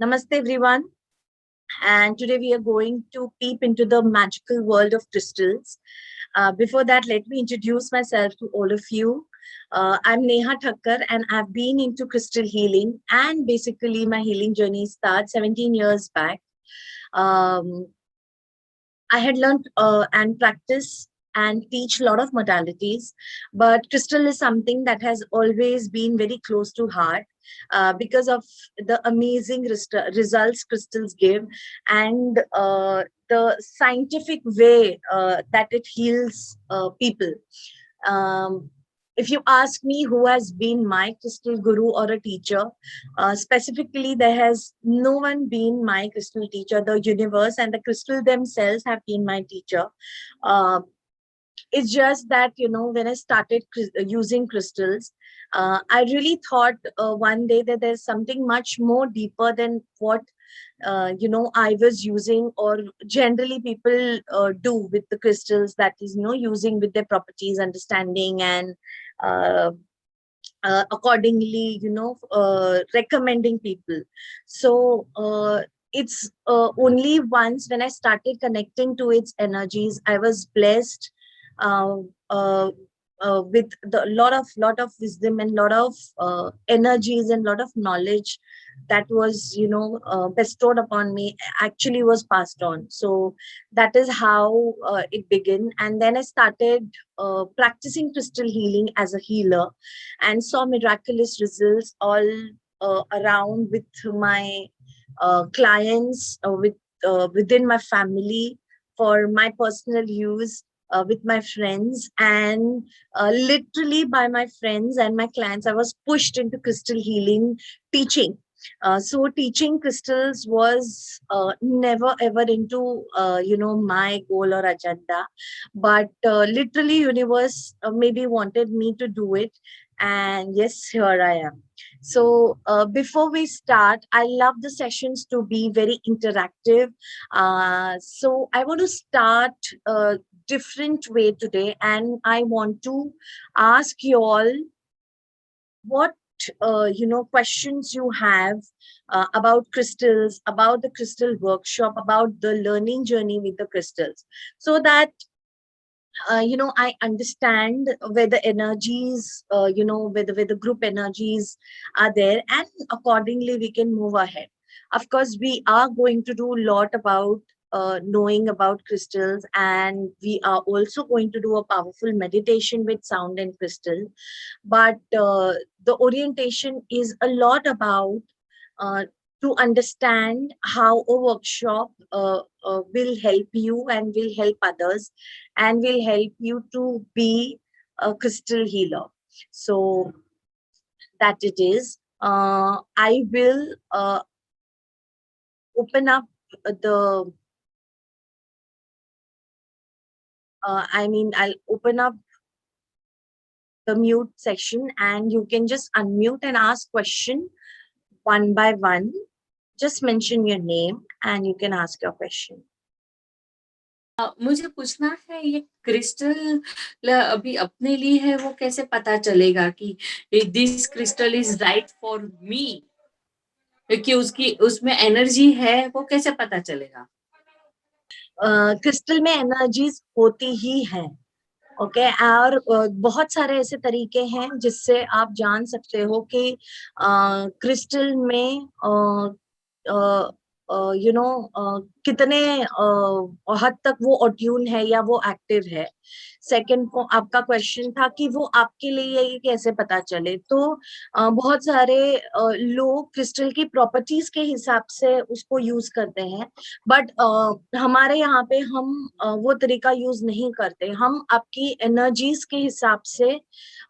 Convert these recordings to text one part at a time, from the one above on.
Namaste everyone, and today we are going to peep into the magical world of crystals. Before that, let me introduce myself to all of you. I'm Neha Thakkar, and I've been into crystal healing, and basically my healing journey starts 17 years back. Um, I had learned and practice and teach a lot of modalities, but crystal is something that has always been very close to heart because of the amazing results crystals give and the scientific way that it heals people. Um, if you ask me who has been my crystal guru or a teacher, specifically, there has no one been my crystal teacher. The universe and the crystal themselves have been my teacher. Uh, it's just that, when I started using crystals, I really thought one day that there's something much more deeper than what I was using, or generally people do with the crystals, that is, using with their properties, understanding, and uh, accordingly, recommending people. So it's only once when I started connecting to its energies, I was blessed uh, uh, with the lot of wisdom and lot of energies and lot of knowledge that was bestowed upon me, actually was passed on. So that is how it began, and then I started practicing crystal healing as a healer, and saw miraculous results all around with my clients, within my family, for my personal use, with my friends, and literally by my friends and my clients, I was pushed into crystal healing teaching. So teaching crystals was never ever into my goal or agenda, but literally universe maybe wanted me to do it, and yes, here I am. So before we start, I love the sessions to be very interactive. So I want to start a different way today, and I want to ask you all what questions you have about crystals, about the crystal workshop, about the learning journey with the crystals, so that I understand where the energies, where the group energies are there, and accordingly we can move ahead. Of course, we are going to do a lot about knowing about crystals, and we are also going to do a powerful meditation with sound and crystal. But the orientation is a lot about uh, to understand how a workshop will help you and will help others, and will help you to be a crystal healer. So that it is. I will open up the, I'll open up the mute section, and you can just unmute and ask question one by one. Just mention your name and you can ask your question. मुझे पूछना है, ये crystal अभी अपने लिए है, वो कैसे पता चलेगा कि this crystal is right for me, कि उसकी उसमें एनर्जी है, वो कैसे पता चलेगा? क्रिस्टल में एनर्जीज होती ही है, ओके। और बहुत सारे ऐसे तरीके हैं जिससे आप जान सकते हो कि क्रिस्टल में कितने हद तक वो अट्यून है या वो एक्टिव है। सेकंड को आपका क्वेश्चन था कि वो आपके लिए ये कैसे पता चले, तो बहुत सारे लोग क्रिस्टल की प्रॉपर्टीज के हिसाब से उसको यूज करते हैं, बट हमारे यहाँ पे हम वो तरीका यूज नहीं करते। हम आपकी एनर्जीज के हिसाब से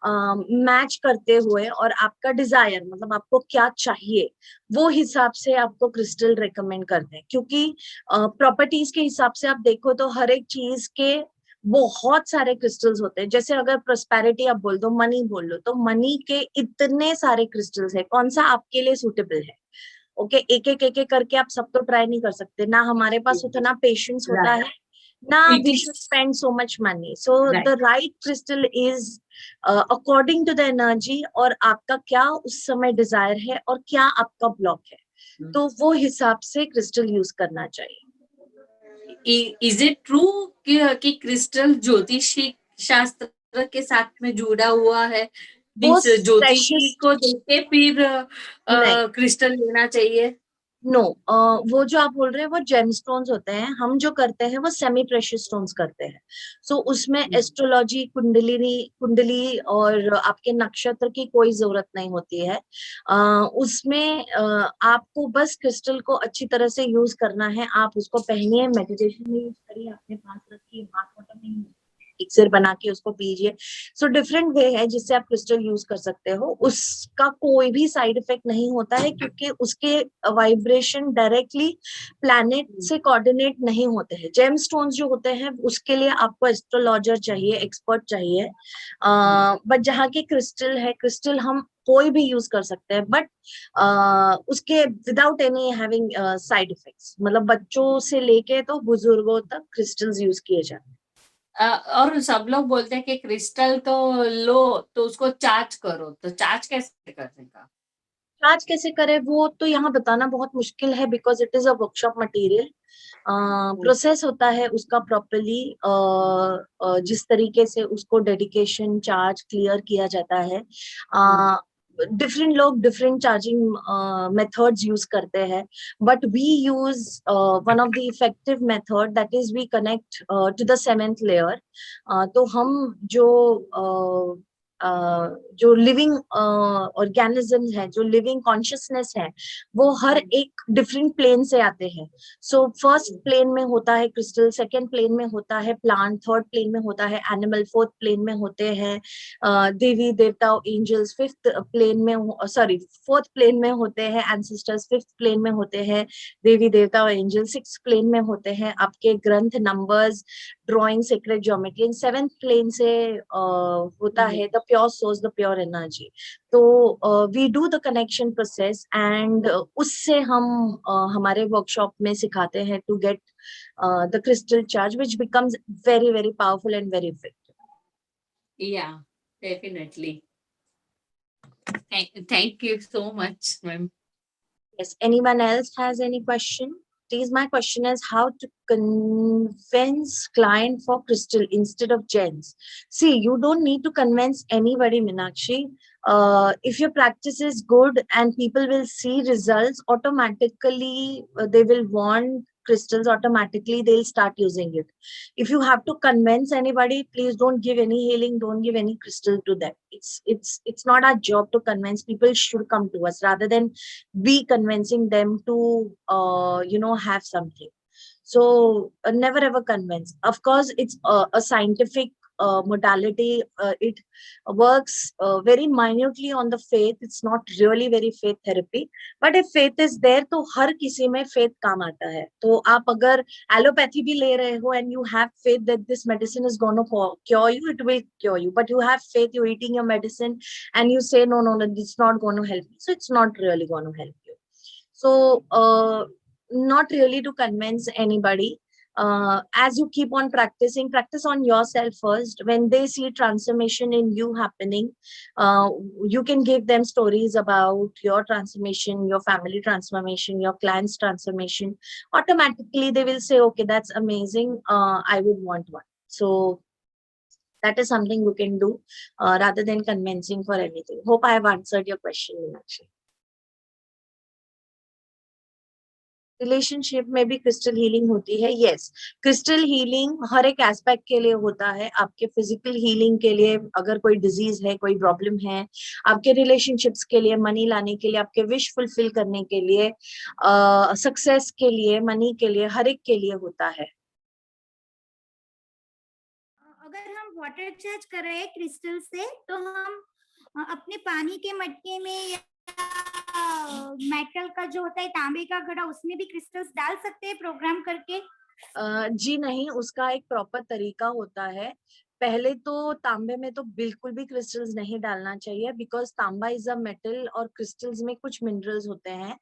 मैच करते हुए, और आपका डिजायर, मतलब आपको क्या चाहिए, वो हिसाब से आपको क्रिस्टल रेकमेंड करते हैं। क्योंकि प्रॉपर्टीज के हिसाब से आप देखो तो हर एक चीज के बहुत सारे क्रिस्टल्स होते हैं। जैसे अगर प्रोस्पेरिटी आप बोल दो, मनी बोल लो, तो मनी के इतने सारे क्रिस्टल्स है, कौन सा आपके लिए सूटेबल है। ओके, एक एक करके आप सब तो ट्राई नहीं कर सकते, ना हमारे पास उतना पेशेंस होता है, ना we should spend so much money. So the right crystal is according to the energy, और आपका क्या उस समय डिजायर है और क्या आपका ब्लॉक है। तो वो हिसाब से क्रिस्टल यूज करना चाहिए। इज इट ट्रू कि क्रिस्टल ज्योतिषी शास्त्र के साथ में जुड़ा हुआ है? वो मीन्स ज्योतिषी प्रेशियस को देख के फिर नहीं, क्रिस्टल लेना चाहिए? नो, वो जो आप बोल रहे हैं वो जेमस्टोन्स होते हैं, हम जो करते हैं वो सेमी प्रेशियस स्टोन्स करते हैं। सो उसमें एस्ट्रोलॉजी, कुंडली और आपके नक्षत्र की कोई जरूरत नहीं होती है। उसमें आपको बस क्रिस्टल को अच्छी तरह से यूज करना है। आप उसको पहनिए, मेडिटेशन में यूज करिए, अपने पास रखिए, हाथ वाटर में इक्सेर बना के उसको पीजिए। सो डिफरेंट वे है जिससे आप क्रिस्टल यूज कर सकते हो। उसका कोई भी साइड इफेक्ट नहीं होता है, क्योंकि उसके वाइब्रेशन डायरेक्टली प्लैनेट से कोऑर्डिनेट नहीं होते हैं। जेम स्टोन्स जो होते हैं उसके लिए आपको एस्ट्रोलॉजर चाहिए, एक्सपर्ट चाहिए। बट जहाँ की क्रिस्टल है, क्रिस्टल हम कोई भी यूज कर सकते हैं, बट उसके without any having side effects, मतलब बच्चों से लेके तो बुजुर्गों तक क्रिस्टल्स यूज किए जाते हैं। और सब लोग बोलते हैं कि क्रिस्टल तो लो तो उसको चार्ज करो, तो चार्ज कैसे करने का? चार्ज कैसे करें वो तो यहाँ बताना बहुत मुश्किल है, because it is a workshop material. Process होता है उसका प्रॉपरली, जिस तरीके से उसको डेडिकेशन चार्ज क्लियर किया जाता है। डिफरेंट लोग डिफरेंट चार्जिंग मेथड्स यूज करते हैं, but we use one of the effective method, that is we connect to the seventh layer. तो हम जो लिविंग ऑर्गेनिज्म है, जो लिविंग कॉन्शियसनेस है, वो हर एक डिफरेंट प्लेन से आते हैं। सो फर्स्ट प्लेन में होता है क्रिस्टल, सेकंड प्लेन में होता है प्लांट, थर्ड प्लेन में होता है एनिमल, फोर्थ प्लेन में होते हैं देवी देवता एंजल्स, फिफ्थ प्लेन में, सॉरी, फोर्थ प्लेन में होते हैं एंसेस्टर्स, फिफ्थ प्लेन में होते हैं देवी देवता और एंजल, सिक्स प्लेन में होते हैं आपके ग्रंथ, numbers, drawing, secret geometry. Seventh plane से होता है the pure source, the pure energy. तो we do the connection process, and उससे हम हमारे वर्कशॉप में सिखाते हैं to get the crystal charge, which becomes very very powerful and very effective. Yeah, definitely. Thank you so much, ma'am. Yes, anyone else has any question? Please, my question is how to convince client for crystal instead of gems. See, you don't need to convince anybody, Meenakshi. If your practice is good and people will see results, automatically they will want crystals, automatically they'll start using it. If you have to convince anybody, please don't give any healing, don't give any crystal to them. It's not our job to convince people. Should come to us rather than be convincing them to have something. So never ever convince. Of course, it's a scientific modality. It works very minutely on the faith. It's not really very faith therapy, but if faith is there, तो हर किसी में faith काम आता है. तो आप अगर allopathy भी ले रहे हो and you have faith that this medicine is going to cure you, it will cure you. But you have faith, you're eating your medicine and you say no, it's not going to help me, so it's not really going to help you. So not really to convince anybody. As you keep on practicing, practice on yourself first. When they see transformation in you happening, you can give them stories about your transformation, your family transformation, your client's transformation. Automatically they will say, okay, that's amazing, I would want one. So that is something you can do rather than convincing for anything. Hope I have answered your question, Meenakshi. Relationship में भी crystal healing होती है? Yes, crystal healing हर एक aspect के लिए होता है। आपके फिजिकल हीलिंग के लिए, अगर कोई डिजीज है, कोई प्रॉब्लम है, आपके रिलेशनशिप्स के लिए, मनी लाने के लिए, आपके विश फुलफिल करने के लिए, सक्सेस के लिए, मनी के लिए, हर एक के लिए होता है। अगर हम वाटर चार्ज कर रहे हैं क्रिस्टल से, तो हम अपने पानी के मटके में या मेटल का जो होता है, तांबे का घड़ा, उसमें भी क्रिस्टल्स डाल सकते हैं प्रोग्राम करके? जी नहीं, उसका एक प्रॉपर तरीका होता है। पहले तो तांबे में तो बिल्कुल भी क्रिस्टल्स नहीं डालना चाहिए, बिकॉज तांबा इज अ मेटल और क्रिस्टल्स में कुछ मिनरल्स होते हैं,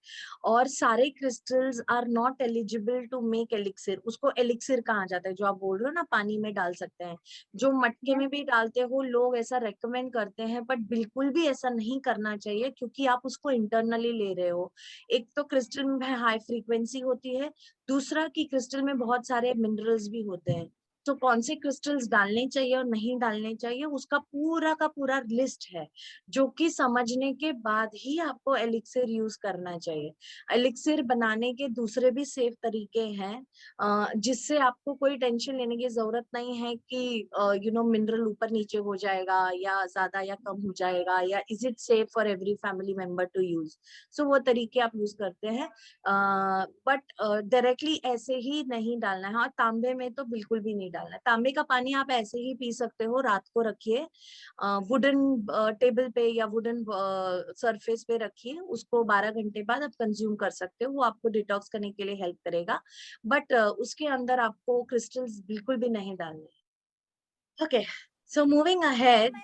और सारे crystals are not eligible to make elixir. उसको एलिक्सिर कहा जाता है, जो आप बोल रहे हो ना पानी में डाल सकते हैं, जो मटके में भी डालते हो लोग ऐसा रेकमेंड करते हैं, बट बिल्कुल भी ऐसा नहीं करना चाहिए, क्योंकि आप उसको इंटरनली ले रहे हो। एक तो क्रिस्टल में हाई फ्रीक्वेंसी होती है, दूसरा कि क्रिस्टल में बहुत सारे मिनरल्स भी होते हैं। तो कौन से क्रिस्टल्स डालने चाहिए और नहीं डालने चाहिए, उसका पूरा का पूरा लिस्ट है, जो कि समझने के बाद ही आपको एलिक्सिर यूज करना चाहिए। एलिक्सिर बनाने के दूसरे भी सेफ तरीके हैं, जिससे आपको कोई टेंशन लेने की जरूरत नहीं है कि मिनरल ऊपर नीचे हो जाएगा या ज्यादा या कम हो जाएगा, या is it safe for every family member to use. So वो तरीके आप यूज करते हैं, बट डायरेक्टली ऐसे ही नहीं डालना है। और तांबे में तो बिल्कुल भी नहीं डालना है। तांबे का पानी आप ऐसे ही पी सकते हो, रात को रखिए वुडन टेबल पे या वुडन सरफेस पे रखिए, उसको 12 घंटे बाद आप कंज्यूम कर सकते हो, वो आपको डिटॉक्स करने के लिए हेल्प करेगा, बट उसके अंदर आपको क्रिस्टल्स बिल्कुल भी नहीं डालने। Okay, so moving ahead,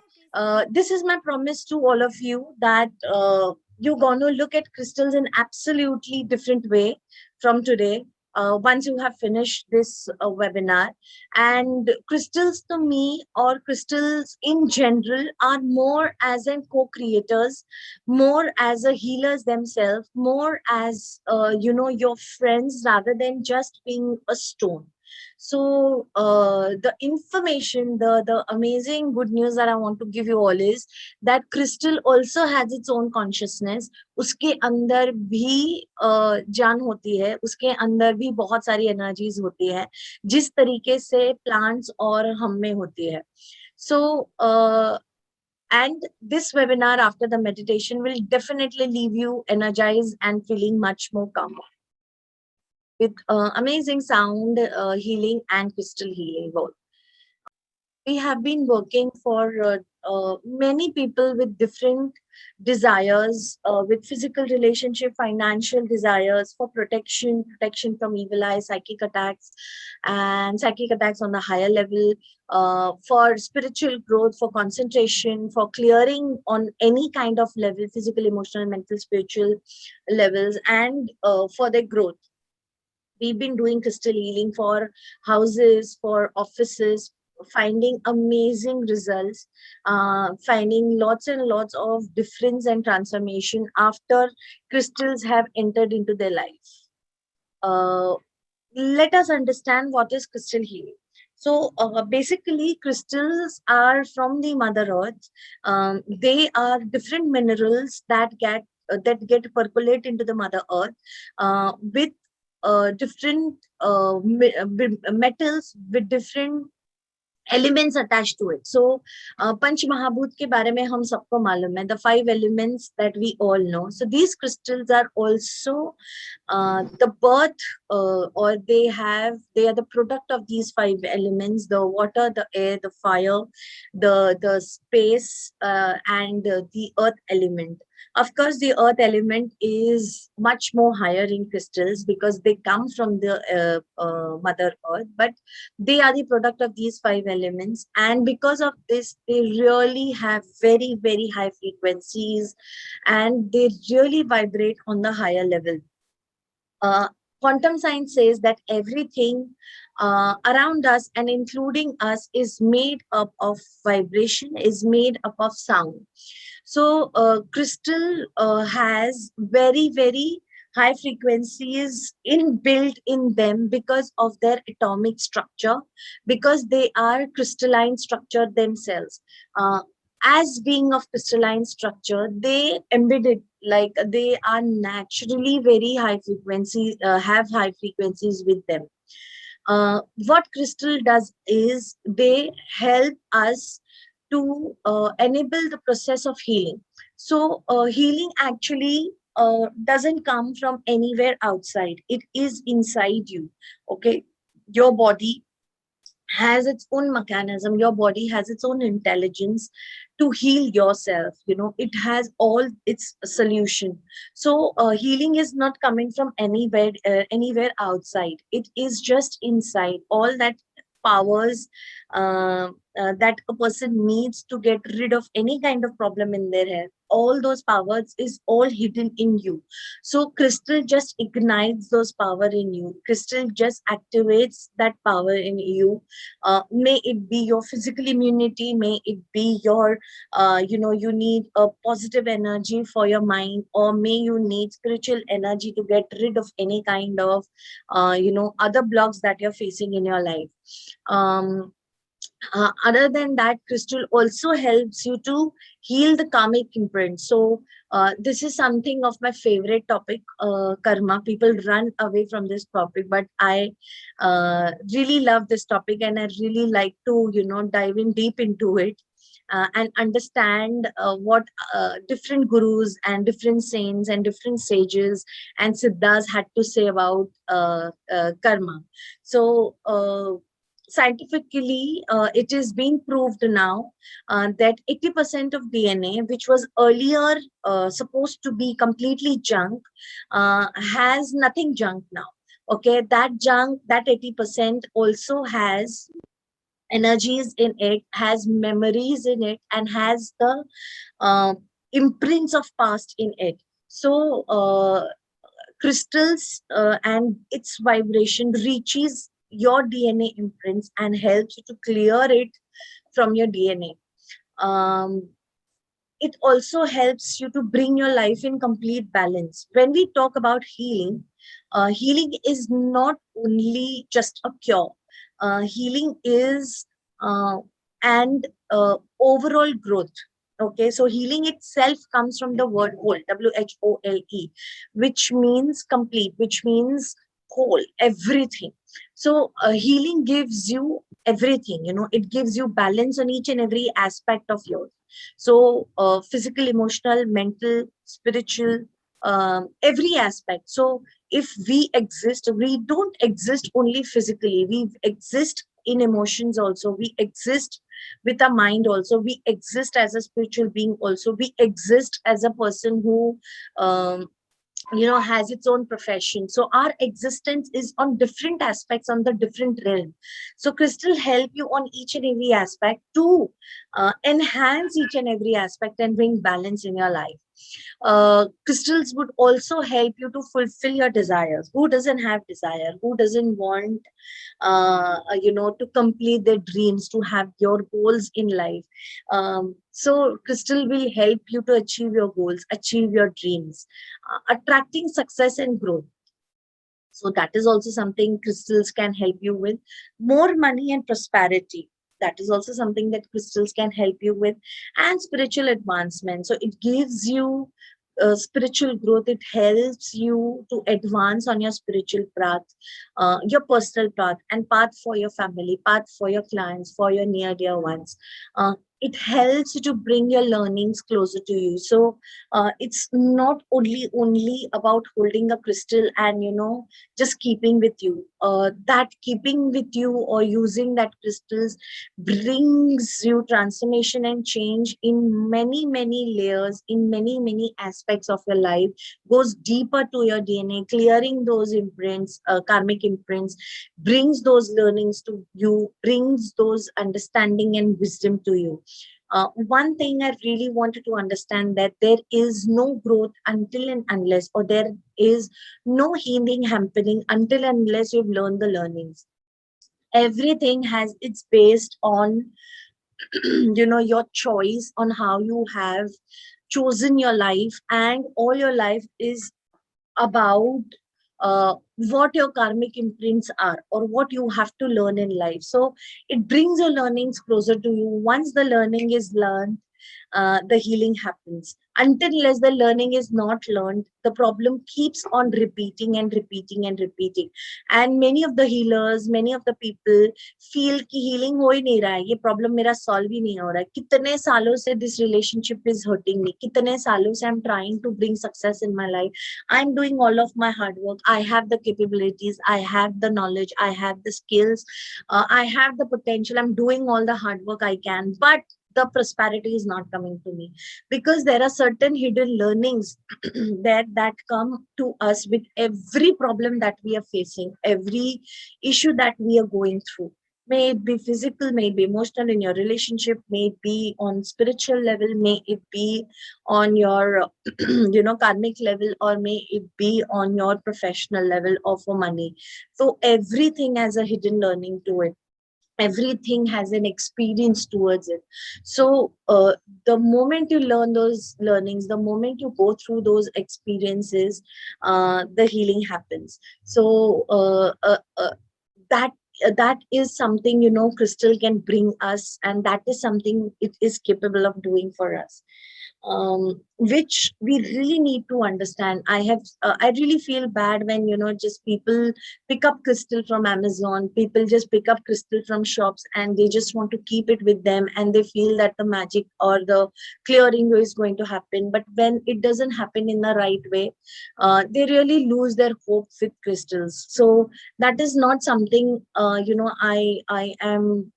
this is my promise to all of you that you're going to look at crystals in absolutely different way from today. Once you have finished this webinar, and crystals to me, or crystals in general, are more as in co-creators, more as a healers themselves, more as your friends, rather than just being a stone. So the information, the amazing good news that I want to give you all is that crystal also has its own consciousness. उसके अंदर भी जान होती है, उसके अंदर भी बहुत सारी एनर्जीज होती है, जिस तरीके से प्लांट्स और हम में होती है. So and this webinar after the meditation will definitely leave you energized and feeling much more calm, with amazing sound healing and crystal healing both. We have been working for many people with different desires, with physical relationship, financial desires, for protection from evil eye, psychic attacks, and psychic attacks on the higher level, for spiritual growth, for concentration, for clearing on any kind of level, physical, emotional, mental, spiritual levels, and for their growth. We've been doing crystal healing for houses, for offices, finding amazing results, finding lots and lots of difference and transformation after crystals have entered into their life. Let us understand what is crystal healing. So basically, crystals are from the Mother Earth. They are different minerals that get percolate into the Mother Earth with different metals with different elements attached to it. So Panch Mahabhut ke bare mein hum sabko malum hai, the 5 elements that we all know. So these crystals are also the birth, or they are the product of these 5 elements: the water, the air, the fire, the space, and the earth element. Of course, the earth element is much more higher in crystals because they come from the Mother Earth, but they are the product of these 5 elements, and because of this, they really have very, very high frequencies, and they really vibrate on the higher level. Quantum science says that everything around us and including us is made up of vibration, is made up of sound. So crystal has very, very high frequencies inbuilt in them because of their atomic structure, because they are crystalline structure themselves. As being of crystalline structure, they embedded, like they are naturally very high frequencies, have high frequencies with them. What crystal does is they help us to enable the process of healing. So healing actually doesn't come from anywhere outside. It is inside you. Okay, your body has its own mechanism, your body has its own intelligence to heal yourself. It has all its solution. So healing is not coming from anywhere outside. It is just inside. All that powers that a person needs to get rid of any kind of problem in their health. All those powers is all hidden in you. So crystal just ignites those power in you. Crystal just activates that power in you. May it be your physical immunity, may it be your you need a positive energy for your mind, or may you need spiritual energy to get rid of any kind of other blocks that you're facing in your life. um, Other than that, crystal also helps you to heal the karmic imprint. So this is something of my favorite topic, karma. People run away from this topic, but I really love this topic, and I really like to dive in deep into it, and understand what different gurus and different saints and different sages and siddhas had to say about karma. So scientifically, it is being proved now that 80% of DNA, which was earlier supposed to be completely junk, has nothing junk now. Okay, that junk, that 80% also has energies in it, has memories in it, and has the uh, imprints of past in it. So crystals and its vibration reaches your DNA imprints and helps you to clear it from your DNA. Um, it also helps you to bring your life in complete balance. When we talk about healing, healing is not only just a cure. Healing is and overall growth. Okay, so healing itself comes from the word whole, WHOLE, which means complete, which means whole, everything. So healing gives you everything. It gives you balance on each and every aspect of yours. So physical, emotional, mental, spiritual, every aspect. So if we exist, we don't exist only physically, we exist in emotions also, we exist with our mind also, we exist as a spiritual being also, we exist as a person who um, has its own profession. So our existence is on different aspects, on the different realm. So crystal help you on each and every aspect to enhance each and every aspect and bring balance in your life. Crystals would also help you to fulfill your desires. Who doesn't have desire? Who doesn't want to complete their dreams, to have your goals in life? So crystal will help you to achieve your goals, achieve your dreams, attracting success and growth. So that is also something crystals can help you with. More money and prosperity, that is also something that crystals can help you with. And spiritual advancement, so it gives you spiritual growth. It helps you to advance on your spiritual path, your personal path, and path for your family, path for your clients, for your near dear ones. It helps you to bring your learnings closer to you. So it's not only about holding a crystal and just keeping with you. That keeping with you or using that crystals brings you transformation and change in many many layers, in many aspects of your life, goes deeper to your DNA, clearing those imprints, karmic imprints, brings those learnings to you, brings those understanding and wisdom to you. One thing I really wanted to understand, that there is no growth until and unless, or there is no healing happening until and unless you've learned the learnings. Everything has, it's based on your choice, on how you have chosen your life, and all your life is about what your karmic imprints are, or what you have to learn in life. So it brings your learnings closer to you. Once the learning is learned, the healing happens. Until unless the learning is not learned, the problem keeps on repeating and repeating and repeating. And many of the healers, many of the people feel कि healing हो ही नहीं रहा है, ये problem मेरा solve ही नहीं हो रहा है. कितने सालों से this relationship is hurting me. कितने सालों से I'm trying to bring success in my life. I'm doing all of my hard work. I have the capabilities. I have the knowledge. I have the skills. I have the potential. I'm doing all the hard work I can, but the prosperity is not coming to me, because there are certain hidden learnings that come to us with every problem that we are facing, every issue that we are going through. May it be physical, may it be emotional, in your relationship, may it be on spiritual level, may it be on your karmic level, or may it be on your professional level or for money. So everything has a hidden learning to it, everything has an experience towards it. So the moment you learn those learnings, the moment you go through those experiences, the healing happens. So that that is something, crystal can bring us, and that is something it is capable of doing for us, which we really need to understand. I really feel bad when, just people pick up crystal from Amazon, people just pick up crystal from shops, and they just want to keep it with them, and they feel that the magic or the clearing is going to happen. But when it doesn't happen in the right way, they really lose their hope with crystals. So that is not something, I am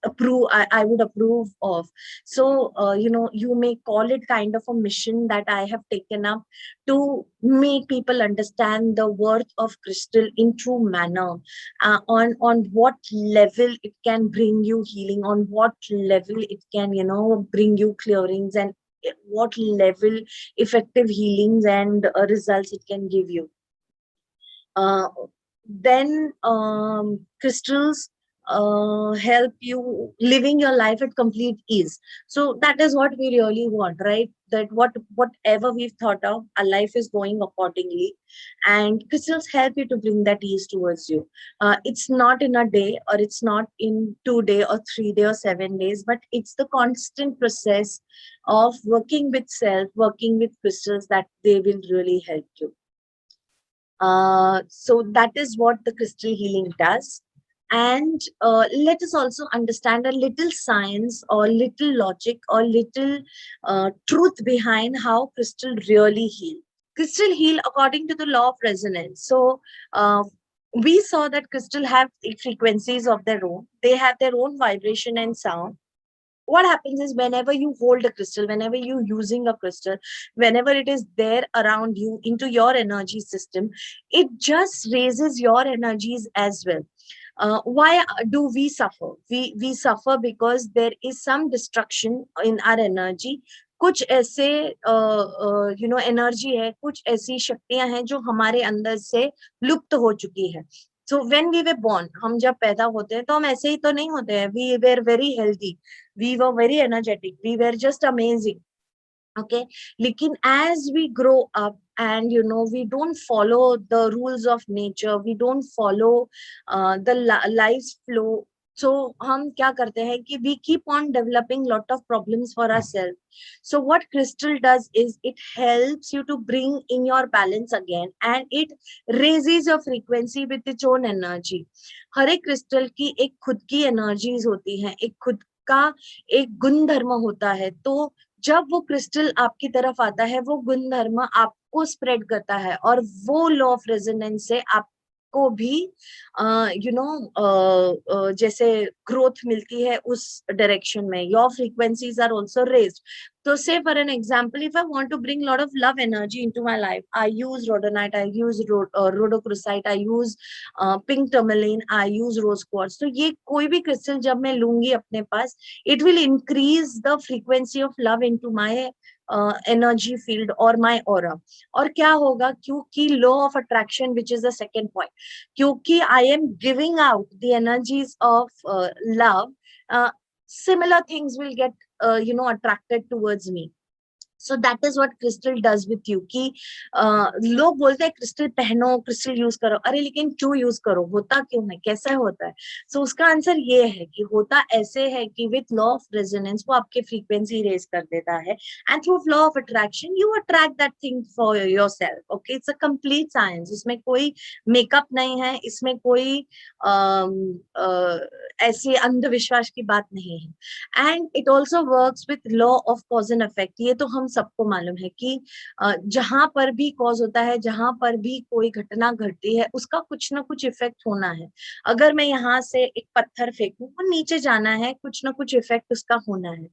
approve, I would approve of. So you may call it kind of a mission that I have taken up, to make people understand the worth of crystal in true manner, on what level it can bring you healing, on what level it can, bring you clearings, and at what level effective healings and results it can give you. uh, then crystals help you living your life at complete ease. So that is what we really want, right? That whatever we've thought of, our life is going accordingly, and crystals help you to bring that ease towards you. It's not in a day, or it's not in 2 day or 3 day or 7 days, but it's the constant process of working with self, working with crystals, that they will really help you. So that is what the crystal healing does. And let us also understand a little science, or little logic, or little truth behind how crystal really heal. Crystal heal according to the law of resonance. So we saw that crystal have frequencies of their own. They have their own vibration and sound. What happens is, whenever you hold a crystal, whenever you using a crystal, whenever it is there around you into your energy system, it just raises your energies as well. Why do we suffer? We suffer because there is some destruction in our energy. कुछ ऐसे energy है, कुछ ऐसी शक्तियां हैं जो हमारे अंदर से लुप्त हो चुकी है. So when we were born, हम जब पैदा होते हैं तो हम ऐसे ही तो नहीं होते हैं. We were very healthy, we were very energetic, we were just amazing. Okay, lekin as we grow up, and we don't follow the rules of nature, we don't follow the life's flow. So hum kya karte hain ki we keep on developing lot of problems for ourselves. So what crystal does is, it helps you to bring in your balance again, and it raises your frequency with its own energy. हर एक crystal की एक खुद की energies होती हैं, एक खुद का एक गुण धर्म होता है. तो जब वो क्रिस्टल आपकी तरफ आता है, वो गुण धर्म आपको स्प्रेड करता है, और वो लॉ ऑफ रेजोनेंस से आपको भी जैसे ग्रोथ मिलती है उस डायरेक्शन में. Your frequencies are also raised. So say for an example, if I want to bring a lot of love energy into my life, I use rhodonite, I use rhodochrosite, I use pink tourmaline, I use rose quartz. So ये कोई भी crystal जब मैं लूंगी अपने पास, it will increase the frequency of love into my energy field or my aura. और क्या होगा, क्योंकि law of attraction, which is the second point, क्योंकि I am giving out the energies of love, similar things will get attracted towards me. So that is what crystal does with you. कि लोग बोलते हैं crystal पहनो, crystal use करो. अरे लेकिन क्यों यूज करो, होता क्यों है, कैसा होता है? सो उसका आंसर ये है कि होता ऐसे है कि विथ लॉ ऑफ रेजोनेंस वो आपके फ्रीक्वेंसी रेज कर देता है, and through law of attraction you attract that thing for yourself. Okay, it's a complete science. इसमें कोई मेकअप नहीं है, इसमें कोई ऐसे अंधविश्वास की बात नहीं है. And it also works with law of cause and effect. ये तो हम सबको मालूम है कि जहां पर भी कॉज होता है, जहां पर भी कोई घटना घटती है, उसका कुछ ना कुछ इफेक्ट होना है। अगर मैं यहाँ से एक पत्थर फेंकूं तो नीचे जाना है, कुछ ना कुछ इफेक्ट उसका होना है।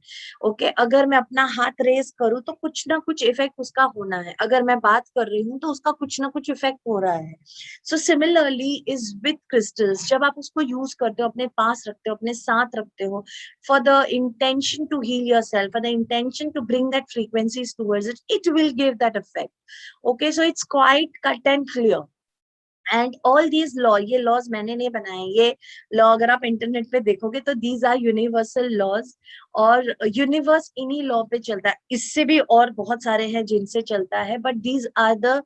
ओके, अगर मैं अपना हाथ रेस करूं तो कुछ ना कुछ इफेक्ट उसका होना है। अगर मैं बात कर रही हूँ तो उसका कुछ ना कुछ इफेक्ट हो रहा है। So similarly is with crystals, जब आप उसको यूज करते हो, अपने पास रखते हो, अपने साथ रखते हो, for the intention to heal yourself, for the intention to bring that frequencies towards it, it will give that effect. Okay, so it's quite cut and clear. And all these law, ये laws मैंने नहीं बनाए, ये law अगर आप internet पे देखोगे तो दीज आर यूनिवर्सल लॉज, और यूनिवर्स इन्हीं लॉ पे चलता है। इससे भी और बहुत सारे हैं जिनसे चलता है, but these are the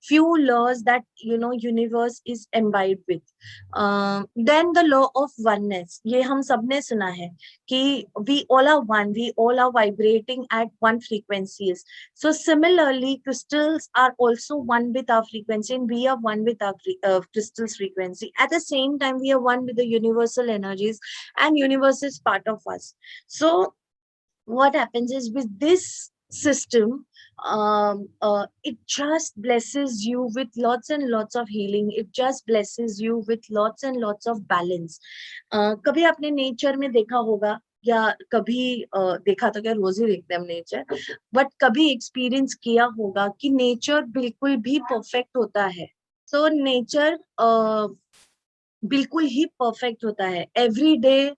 few laws that universe is imbibed with. Then the law of oneness, ये हम सबने सुना है कि we all are one, we all are vibrating at one frequencies. So similarly crystals are also one with our frequency, and we are one with our crystals frequency. At the same time we are one with the universal energies, and universe is part of us. So what happens is with this system, it just blesses you with lots and lots of healing. It just blesses you with lots and lots of balance. कभी आपने nature में देखा होगा, या कभी देखा तो क्या, रोज ही देखते हैं हम नेचर, बट कभी एक्सपीरियंस किया होगा कि नेचर बिल्कुल भी परफेक्ट होता है। सो नेचर बिल्कुल ही परफेक्ट होता है। Every day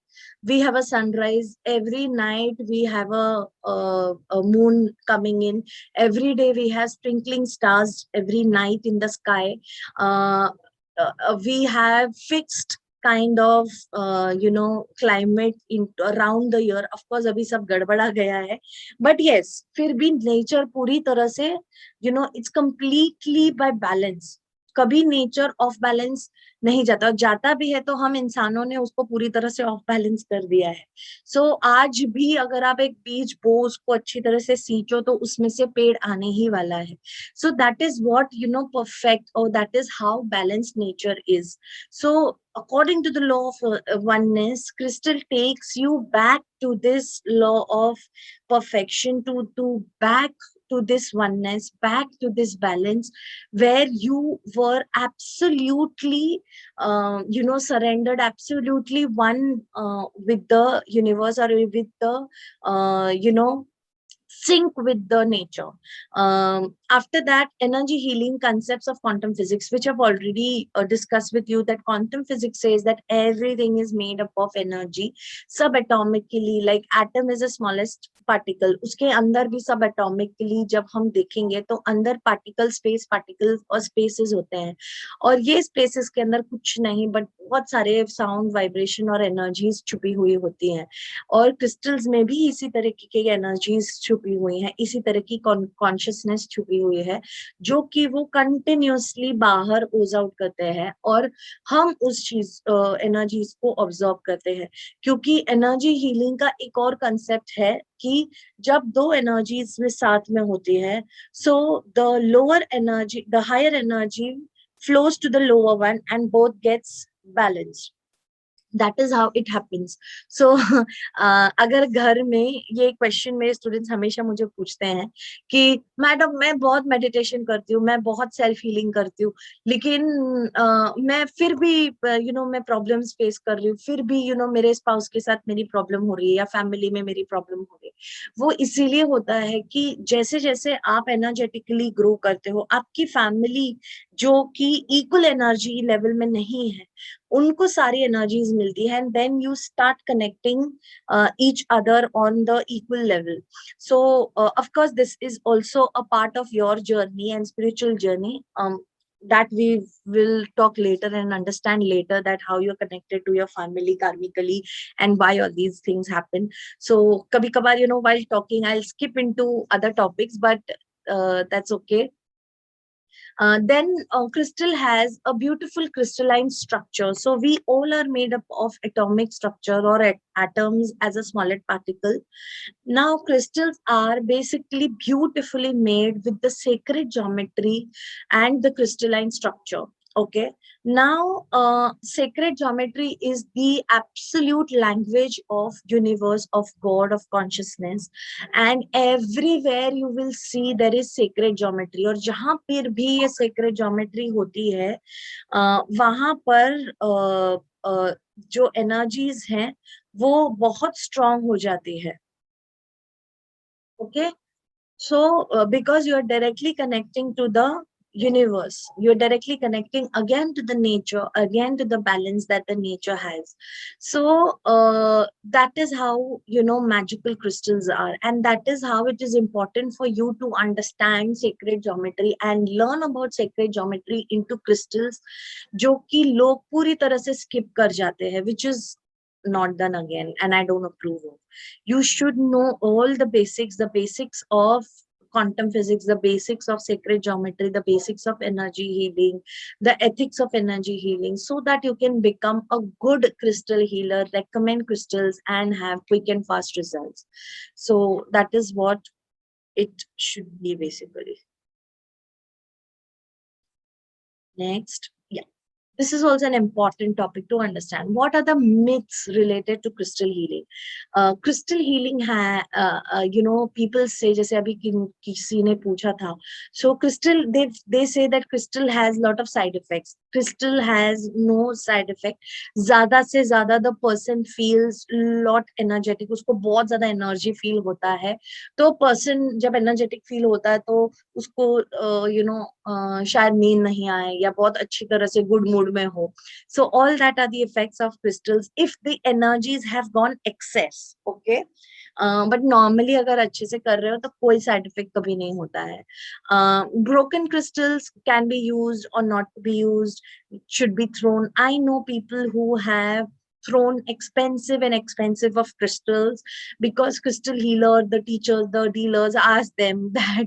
we have a sunrise, every night we have a moon coming in, every day we have sprinkling stars every night in the sky. We have fixed kind of climate in around the year. of course अभी सब गड़बड़ा गया है, but yes, फिर भी nature पूरी तरह से it's completely by balance. कभी नेचर ऑफ बैलेंस नहीं जाता, और जाता भी है तो हम इंसानों ने उसको पूरी तरह से ऑफ बैलेंस कर दिया है। सो आज भी अगर आप एक बीज बो, उसको अच्छी तरह से सींचो तो उसमें से पेड़ आने ही वाला है। So that is what perfect, और that is how balance nature is. So according to the law of oneness, crystal takes you back to this law of perfection, to back to this oneness, back to this balance, where you were absolutely surrendered, absolutely one with the universe, or with the sync with the nature. After that, energy healing concepts of quantum physics, which I've already discussed with you, that quantum physics says that everything is made up of energy subatomically, like atom is the smallest particle, उसके अंदर भी subatomically जब हम देखेंगे तो अंदर particle space, particle और spaces होते हैं, और ये स्पेसेस के अंदर कुछ नहीं बट बहुत सारे साउंड, वाइब्रेशन और एनर्जीज छुपी हुई होती हैं। और क्रिस्टल्स में भी इसी तरह की एनर्जीज छुपी हुई हैं, इसी तरह की कॉन्शियसनेस छुपी हुई है, जो कि वो कंटिन्यूअसली बाहर ओज आउट करते हैं, और हम उस चीज एनर्जीज को ऑब्जर्व करते हैं। क्योंकि एनर्जी हीलिंग का एक और कंसेप्ट है कि जब दो एनर्जीज में साथ में होती है, so the lower energy, the higher energy flows to the lower one and both gets balanced. That is how it happens. So अगर घर में, ये क्वेश्चन मेरे स्टूडेंट्स हमेशा मुझे पूछते हैं कि मैडम मैं बहुत मेडिटेशन करती हूँ, मैं बहुत सेल्फ हीलिंग करती हूँ, लेकिन मैं फिर भी मैं प्रॉब्लम्स फेस कर रही हूँ, फिर भी मेरे स्पाउस के साथ मेरी प्रॉब्लम हो रही है, या फैमिली में मेरी प्रॉब्लम हो रही है। वो इसीलिए होता है कि जैसे जैसे आप एनर्जेटिकली ग्रो करते हो, आपकी फैमिली जो कि इक्वल एनर्जी लेवल में नहीं है, उनको सारी एनर्जीज मिलती है, and then you start connecting each other on the equal level. So of course this is also a part of your journey and spiritual journey, that we will talk later and understand later, that how you're connected to your family karmically and why all these things happen. So kabhi kabar while talking I'll skip into other topics, but that's okay. Then crystal has a beautiful crystalline structure. So we all are made up of atomic structure, or atoms as a smaller particle. Now crystals are basically beautifully made with the sacred geometry and the crystalline structure. Okay, now sacred geometry is the absolute language of universe, of God, of consciousness, and everywhere you will see there is sacred geometry. और जहां पर भी ये sacred geometry होती है वहां पर जो energies हैं वो बहुत strong हो जाती है. Okay, so because you are directly connecting to the universe, you're directly connecting again to the nature, again to the balance that the nature has. So that is how, you know, magical crystals are, and that is how it is important for you to understand sacred geometry and learn about sacred geometry into crystals, जो कि लोग पूरी तरह से skip कर जाते हैं, which is not done again, and I don't approve of. You should know all the basics of quantum physics, the basics of sacred geometry, the basics of energy healing, the ethics of energy healing, so that you can become a good crystal healer, recommend crystals, and have quick and fast results. So that is what it should be basically. Next. This is also an important topic to understand. What are the myths related to crystal healing? Crystal healing है, you know, people say, जैसे अभी किसी ने पूछा था, so crystal, they say that crystal has lot of side effects. Crystal has no side effect. ज़्यादा से ज़्यादा the person feels lot energetic, उसको बहुत ज़्यादा energy feel होता है. तो person जब energetic feel होता है तो उसको you know शायद नींद नहीं आए या बहुत अच्छी तरह से good mood में हो. So all that are the effects of crystals if the energies have gone excess. Okay, but normally अगर अच्छे से कर रहे हो तो कोई side effect कभी नहीं होता है. Broken crystals can be used or not to be used, should be thrown. I know people who have thrown expensive of crystals because crystal healer, the teachers, the dealers ask them that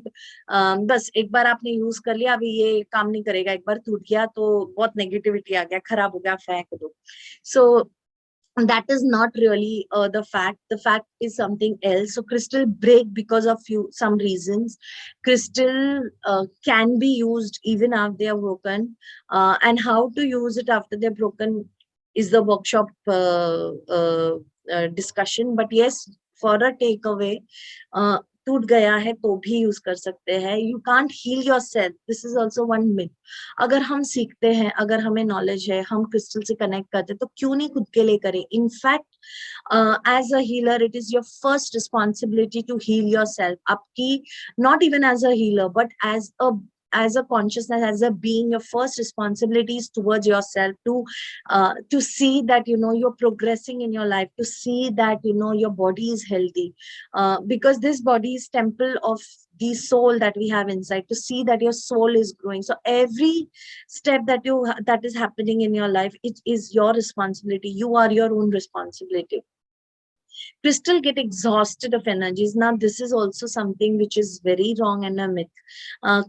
बस एक बार आपने use कर लिया, अभी ये काम नहीं करेगा, एक बार टूट गया तो बहुत नेगेटिविटी आ गया, खराब हो गया, फेंक दो. So that is not really the fact. The fact is something else. So crystal break because of some reasons. Crystal can be used even after they are broken, and how to use it after they're broken is the workshop discussion. But yes, for a takeaway, टूट गया है तो भी use कर सकते हैं. You can't heal yourself, this is also one myth. अगर हम सीखते हैं, अगर हमें नॉलेज है, हम क्रिस्टल से कनेक्ट करते हैं, तो क्यों नहीं खुद के लिए करें. In fact as a healer it is your first responsibility to heal yourself. आपकी not even as a healer but as a consciousness, as a being, your first responsibility is towards yourself to see that, you know, you're progressing in your life, to see that, you know, your body is healthy, because this body is temple of the soul that we have inside, to see that your soul is growing. So every step that is happening in your life, it is your responsibility. You are your own responsibility. Crystal get exhausted of energies. Now this is also something which is very wrong and a myth.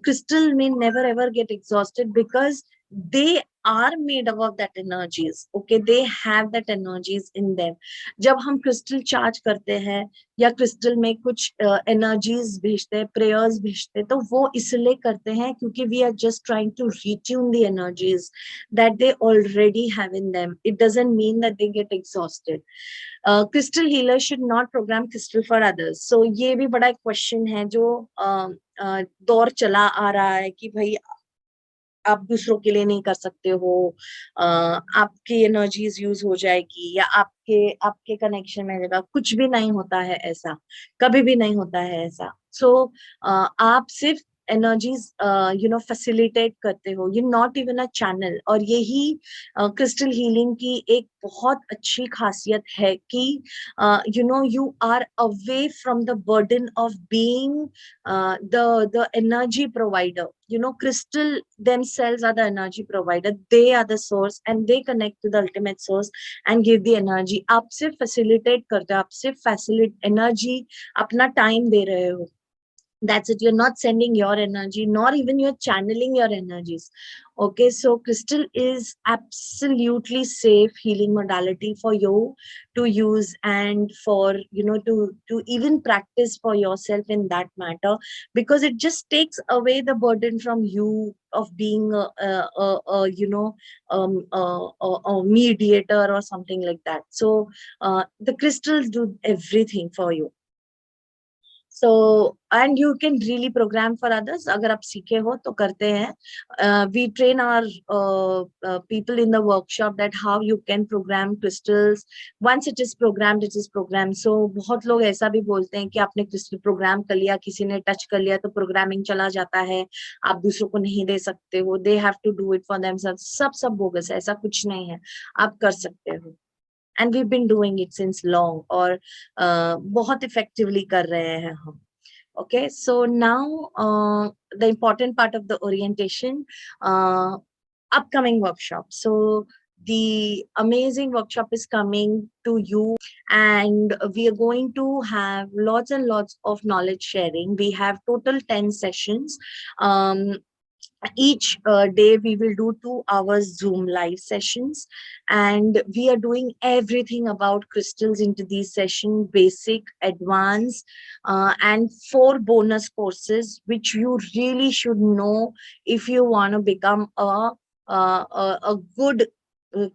Crystal may never ever get exhausted because they are made up of that energies. Okay, they have that energies in them. जब हम crystal charge करते हैं या crystal में कुछ energies भेजते हैं, prayers भेजते हैं, तो वो इसलिए करते हैं क्योंकि we are just trying to retune the energies that they already have in them. It doesn't mean that they get exhausted. Crystal healers should not program crystal for others. So ये भी बड़ा क्वेश्चन है जो दौर चला आ रहा है कि भाई आप दूसरों के लिए नहीं कर सकते हो, आपकी एनर्जीज यूज हो जाएगी या आपके कनेक्शन में रहेगा. कुछ भी नहीं होता है ऐसा, कभी भी नहीं होता है ऐसा. सो आप सिर्फ एनर्जीज यू नो फैसिलिटेट करते हो, you not even a channel. और यही क्रिस्टल हीलिंग की एक बहुत अच्छी खासियत है कि you know you are away from the burden of being the energy provider. You know, crystal themselves are the energy provider. They are the source and they connect to the ultimate source and give the energy. आप सिर्फ facilitate करते हो, आप सिर्फ facilitate energy, अपना time दे रहे हो. That's it. You're not sending your energy, nor even you're channeling your energies. Okay, so crystal is absolutely safe healing modality for you to use, and for to even practice for yourself in that matter, because it just takes away the burden from you of being a mediator or something like that. So the crystals do everything for you. So, and you can really program for others. अगर आप सीखे हो तो करते हैं. We train our people in the workshop that how you can program crystals. Once it is programmed, it is programmed. So बहुत लोग ऐसा भी बोलते हैं कि आपने क्रिस्टल प्रोग्राम कर लिया, किसी ने टच कर लिया तो प्रोग्रामिंग चला जाता है, आप दूसरों को नहीं दे सकते हो. They have to do it for themselves. सब बोगस है, ऐसा कुछ नहीं है, आप कर सकते हो. And we've been doing it since long, और बहुत effectively कर रहे हैं हम. Okay, so now the important part of the orientation, upcoming workshop. So the amazing workshop is coming to you, and we are going to have lots and lots of knowledge sharing. We have total 10 sessions. Each day we will do 2 hours Zoom live sessions, and we are doing everything about crystals into these sessions: basic, advanced, and 4 bonus courses which you really should know if you want to become a good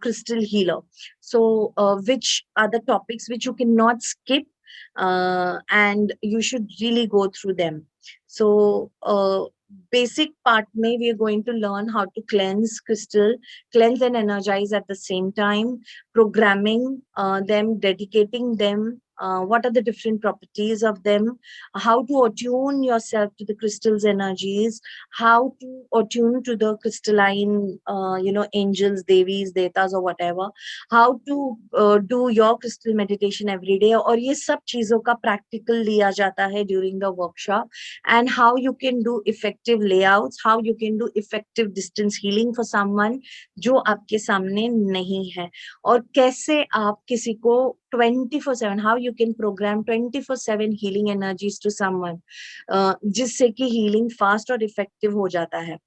crystal healer. So which are the topics which you cannot skip, and you should really go through them. So basic part mein we are going to learn how to cleanse crystal, cleanse and energize at the same time, programming them, dedicating them, what are the different properties of them, how to attune yourself to the crystal's energies, how to attune to the crystalline angels, devis, detas or whatever, how to do your crystal meditation every day. और ये सब चीजों का practical लिया जाता है during the workshop, and how you can do effective layouts, how you can do effective distance healing for someone जो आपके सामने नहीं है, और कैसे आप किसी को 24/7, how you can program 24/7 healing energies to someone, जिससे कि healing fast और effective हो जाता है.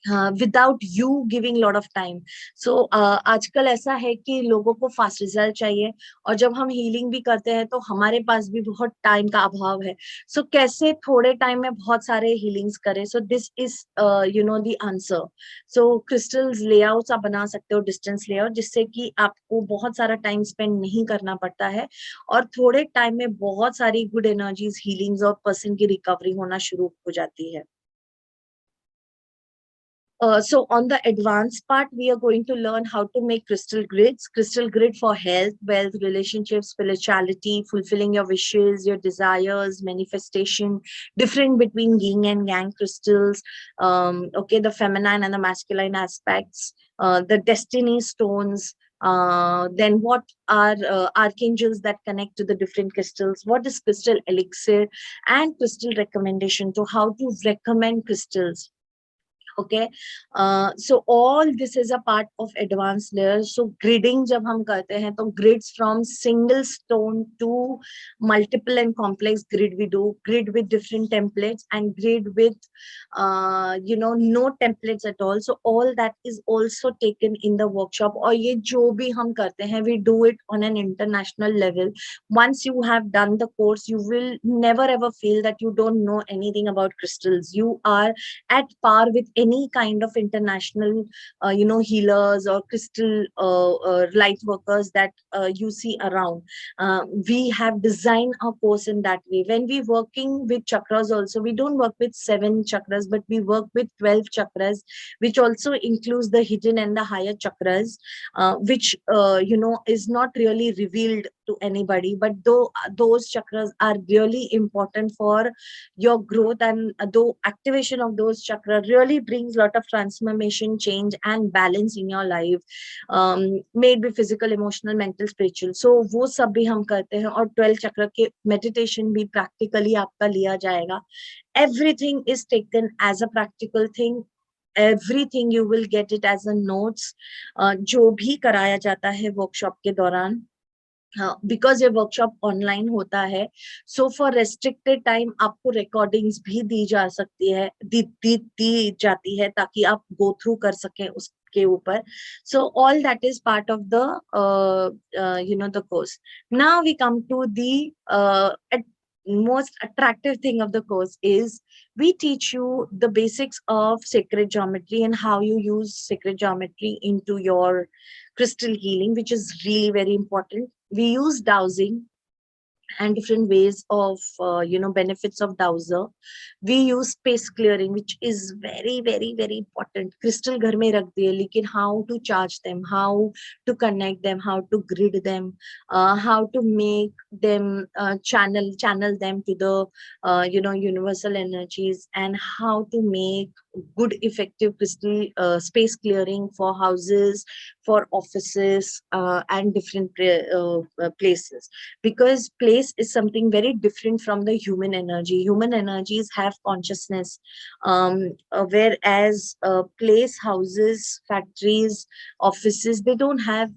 Without you giving lot of time. So आजकल ऐसा है कि लोगों को फास्ट रिजल्ट चाहिए, और जब हम हीलिंग भी करते हैं तो हमारे पास भी बहुत टाइम का अभाव है. सो कैसे थोड़े टाइम में बहुत सारे हीलिंग्स करें. So this is the answer. So crystals layouts आप बना सकते हो, डिस्टेंस लेआउट, जिससे कि आपको बहुत सारा टाइम स्पेंड नहीं करना पड़ता है, और थोड़े टाइम में बहुत सारी गुड एनर्जीज, हीलिंग्स और पर्सन की रिकवरी होना शुरू हो जाती है. So on the advanced part, we are going to learn how to make crystal grid for health, wealth, relationships, spirituality, fulfilling your wishes, your desires, manifestation, different between yin and yang crystals, okay, the feminine and the masculine aspects, the destiny stones, then what are archangels that connect to the different crystals, what is crystal elixir, and crystal recommendation to how to recommend crystals. Okay, so all this is a part of advanced layers. So gridding jab hum karte hain to grids from single stone to multiple and complex grid we do, grid with different templates, and grid with no templates at all. So all that is also taken in the workshop. Aur ye jo bhi hum karte hain, we do it on an international level. Once you have done the course, you will never ever feel that you don't know anything about crystals. You are at par with any kind of international healers or crystal light workers that you see around. We have designed our course in that way. When we working with chakras also, we don't work with 7 chakras, but we work with 12 chakras, which also includes the hidden and the higher chakras, which is not really revealed to anybody, but those chakras are really important for your growth, and though activation of those chakras really brings a lot of transformation, change and balance in your life, may it be physical, emotional, mental, spiritual. So वो सब भी हम करते हैं, और 12 चक्र के meditation भी practically आपका लिया जाएगा. Everything is taken as a practical thing. Everything you will get it as a notes, जो भी कराया जाता है workshop के दौरान. बिकॉज ये वर्कशॉप ऑनलाइन होता है, सो फॉर रेस्ट्रिक्टेड टाइम आपको रिकॉर्डिंग्स भी दी जा सकती है, दी जाती है, ताकि आप गो थ्रू कर सकें उसके ऊपर. So all that is part of the the course. Now we come to the most attractive thing of the course is we teach you the basics of sacred geometry and how you use sacred geometry into your crystal healing, which is really very important. We use dowsing and different ways of benefits of dowser. We use space clearing, which is very very very important. Crystal घर में रख दिए, लेकिन how to charge them, how to connect them, how to grid them, how to make them channel them to the universal energies, and how to make good effective crystal space clearing for houses, for offices, and different places. Because place is something very different from the human energy. Human energies have consciousness, whereas place, houses, factories, offices, they don't have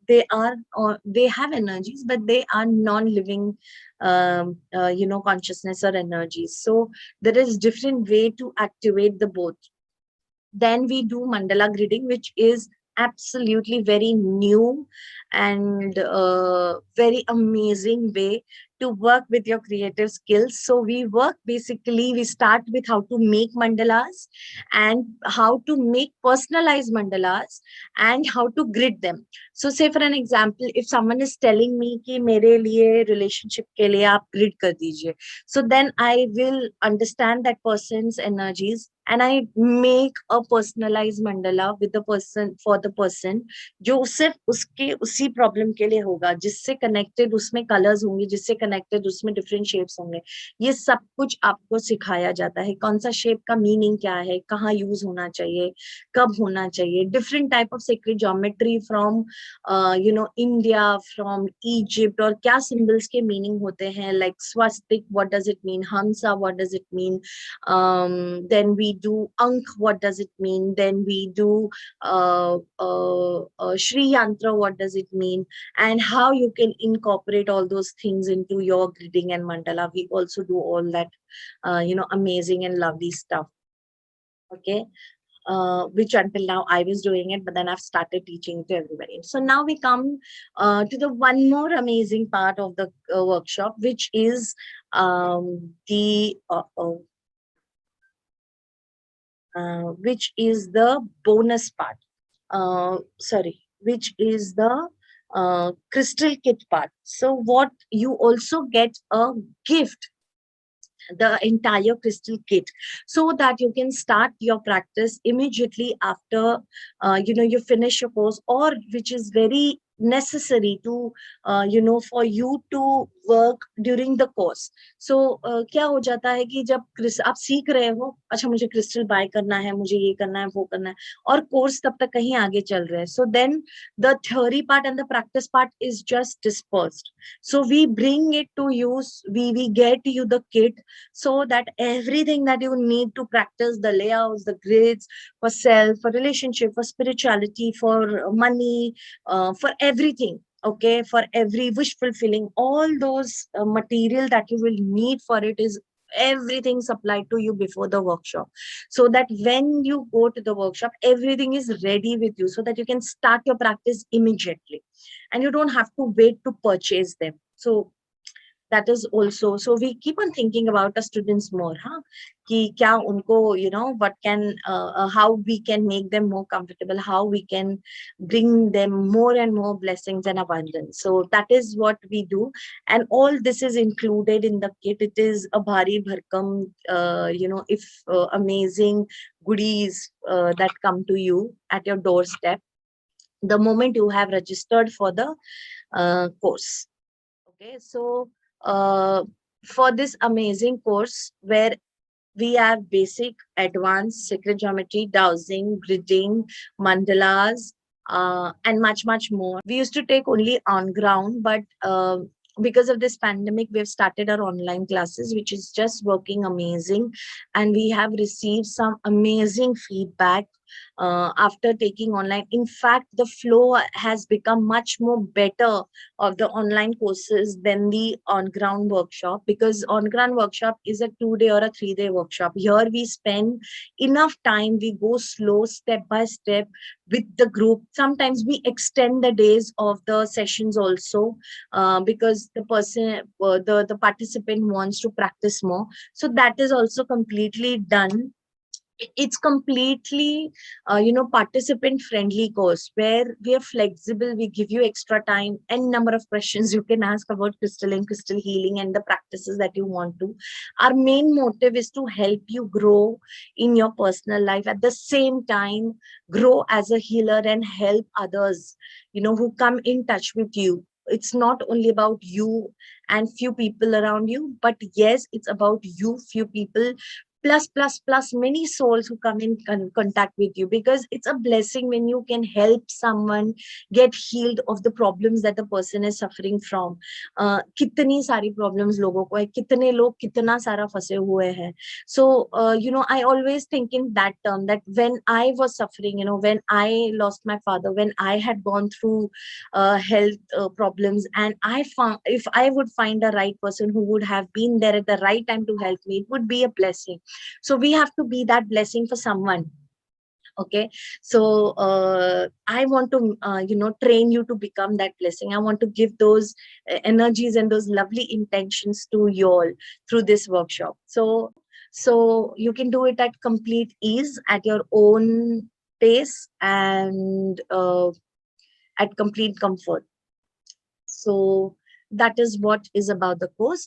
they have energies, but they are non-living consciousness or energies. So there is different way to activate the both. Then we do mandala gridding, which is absolutely very new and very amazing way to work with your creative skills. So we work, basically we start with how to make mandalas, and how to make personalized mandalas, and how to grid them. So say for an example, if someone is telling me कि मेरे लिए relationship के लिए आप grid कर दीजिए, so then I will understand that person's energies, and I make a personalized mandala with the person, for the person, जो सिर्फ उसके उसी प्रॉब्लम के लिए होगा, जिससे कनेक्टेड उसमें कलर्स होंगे, जिससे कनेक्टेड उसमें डिफरेंट शेप्स होंगे. ये सब कुछ आपको सिखाया जाता है. कौन सा शेप का मीनिंग क्या है, कहाँ यूज होना चाहिए, कब होना चाहिए. Different type of sacred geometry from India, from Egypt, और क्या सिंबल्स के मीनिंग होते हैं, like swastika, what does it mean, hamsa, what does it mean, then we do Ankh, what does it mean, then we do Shri Yantra, what does it mean, and how you can incorporate all those things into your gridding and mandala. We also do all that amazing and lovely stuff. Okay. Which until now I was doing it, but then I've started teaching to everybody. So now we come to the one more amazing part of the workshop, which is which is the bonus part. Which is the crystal kit part. So what you also get a gift, the entire crystal kit, so that you can start your practice immediately after you finish your course, or which is very necessary to for you to work during the course. So क्या हो जाता है कि जब आप सीख रहे हो, अच्छा मुझे क्रिस्टल बाय करना है, मुझे ये करना है, वो करना है, और कोर्स तब तक कहीं आगे चल रहे हैं. So then the theory part and the practice part is just dispersed. So we bring it to you, we get you the kit, so that everything that you need to practice, the layouts, the grids, for self, for relationship, for spirituality, for money, for everything, okay, for every wish fulfilling, all those material that you will need for it, is everything supplied to you before the workshop, so that when you go to the workshop, everything is ready with you, so that you can start your practice immediately, and you don't have to wait to purchase them. So that is also, so we keep on thinking about the students more, कि क्या उनको, what can how we can make them more comfortable, how we can bring them more and more blessings and abundance. So that is what we do, and all this is included in the kit. It is a bhari bharkam if amazing goodies that come to you at your doorstep the moment you have registered for the course. Okay, so for this amazing course, where we have basic, advanced, sacred geometry, dowsing, gridding, mandalas, and much, much more. We used to take only on ground, but because of this pandemic, we have started our online classes, which is just working amazing. And we have received some amazing feedback after taking online. In fact, the flow has become much more better of the online courses than the on-ground workshop, because on-ground workshop is a 2-day or a 3-day workshop. Here we spend enough time, we go slow, step by step with the group. Sometimes we extend the days of the sessions also, because the person, the participant wants to practice more. So that is also completely done. It's completely participant friendly course where we are flexible. We give you extra time and number of questions you can ask about crystal and crystal healing and the practices that you want to. Our main motive is to help you grow in your personal life, at the same time grow as a healer and help others who come in touch with you. It's not only about you and few people around you, but yes, it's about you, few people, plus many souls who come in contact with you, because it's a blessing when you can help someone get healed of the problems that the person is suffering from. कितनी सारी problems लोगों को है, कितने लोग कितना सारा फंसे हुए हैं. So I always think in that term, that when I was suffering, when I lost my father, when I had gone through health problems, and I found, if I would find a right person who would have been there at the right time to help me, it would be a blessing. So we have to be that blessing for someone. Okay, so I want to train you to become that blessing. I want to give those energies and those lovely intentions to you all through this workshop. So you can do it at complete ease, at your own pace, and at complete comfort. So that is what is about the course.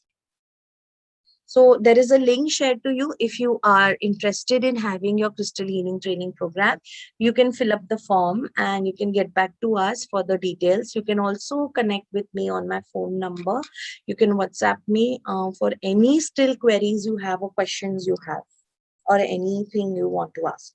So there is a link shared to you. If you are interested in having your crystal healing training program, you can fill up the form and you can get back to us for the details. You can also connect with me on my phone number. You can WhatsApp me for any still queries you have or questions you have, or anything you want to ask.